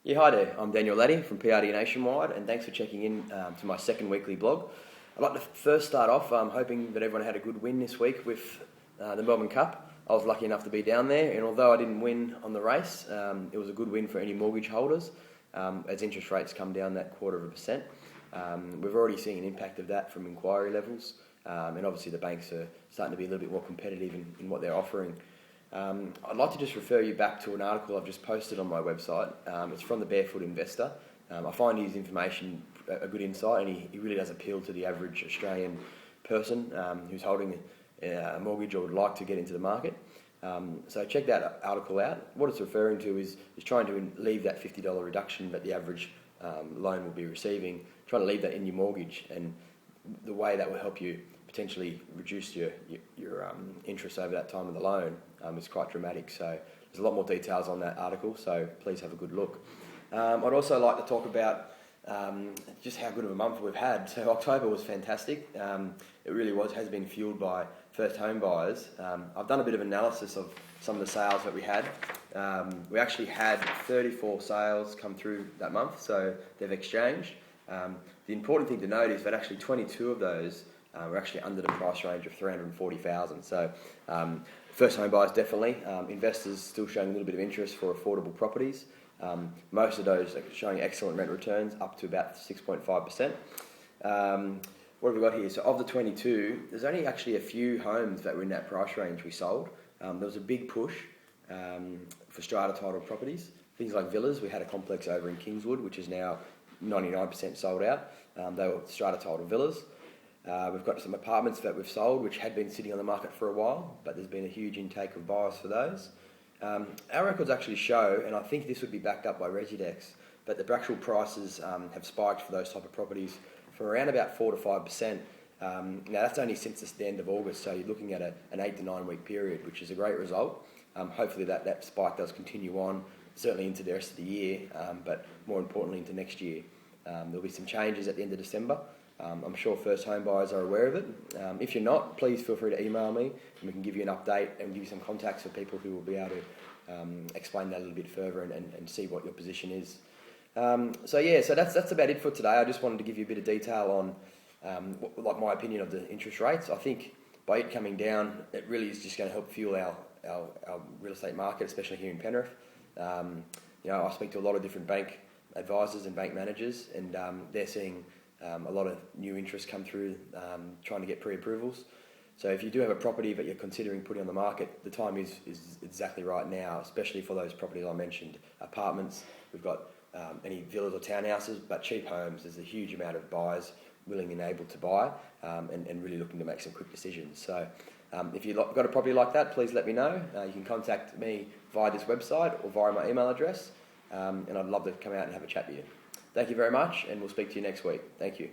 Yeah, hi there. I'm Daniel Laddie from PRD Nationwide, and thanks for checking in to my second weekly blog. I'd like to first start off hoping that everyone had a good win this week with the Melbourne Cup. I was lucky enough to be down there, and although I didn't win on the race, it was a good win for any mortgage holders as interest rates come down that 0.25%. We've already seen an impact of that from inquiry levels, and obviously the banks are starting to be a little bit more competitive in what they're offering. I'd like to just refer you back to an article I've just posted on my website. It's from the Barefoot Investor. I find his information a good insight, and he really does appeal to the average Australian person who's holding a mortgage or would like to get into the market. So check that article out. What it's referring to is trying to leave that $50 reduction that the average loan will be receiving, trying to leave that in your mortgage, and the way that will help you potentially reduce your interest over that time of the loan is quite dramatic. So there's a lot more details on that article, so please have a good look. I'd also like to talk about just how good of a month we've had. So October was fantastic. It really has been fueled by first home buyers. I've done a bit of analysis of some of the sales that we had. We actually had 34 sales come through that month, so they've exchanged. The important thing to note is that actually 22 of those were actually under the price range of $340,000. So first home buyers definitely. Investors still showing a little bit of interest for affordable properties. Most of those are showing excellent rent returns, up to about 6.5%. What have we got here? So of the 22, there's only actually a few homes that were in that price range we sold. There was a big push for strata title properties. Things like villas. We had a complex over in Kingswood, which is now 99% sold out. They were strata title villas. We've got some apartments that we've sold, which had been sitting on the market for a while, but there's been a huge intake of buyers for those. Our records actually show, and I think this would be backed up by Residex, that the actual prices have spiked for those type of properties from around about 4 to 5%. Now that's only since the end of August, so you're looking at an 8 to 9 week period, which is a great result. Hopefully that spike does continue on, certainly into the rest of the year, but more importantly into next year. There'll be some changes at the end of December. I'm sure first home buyers are aware of it. If you're not, please feel free to email me and we can give you an update and give you some contacts for people who will be able to explain that a little bit further and see what your position is. So that's about it for today. I just wanted to give you a bit of detail on like my opinion of the interest rates. I think by it coming down, it really is just going to help fuel our real estate market, especially here in Penrith. I speak to a lot of different bank advisors and bank managers, and they're seeing a lot of new interest come through trying to get pre-approvals. So if you do have a property that you're considering putting on the market, the time is exactly right now, especially for those properties I mentioned. Apartments, we've got any villas or townhouses, but cheap homes, there's a huge amount of buyers willing and able to buy and really looking to make some quick decisions. So if you've got a property like that, please let me know. You can contact me via this website or via my email address, and I'd love to come out and have a chat with you. Thank you very much, and we'll speak to you next week. Thank you.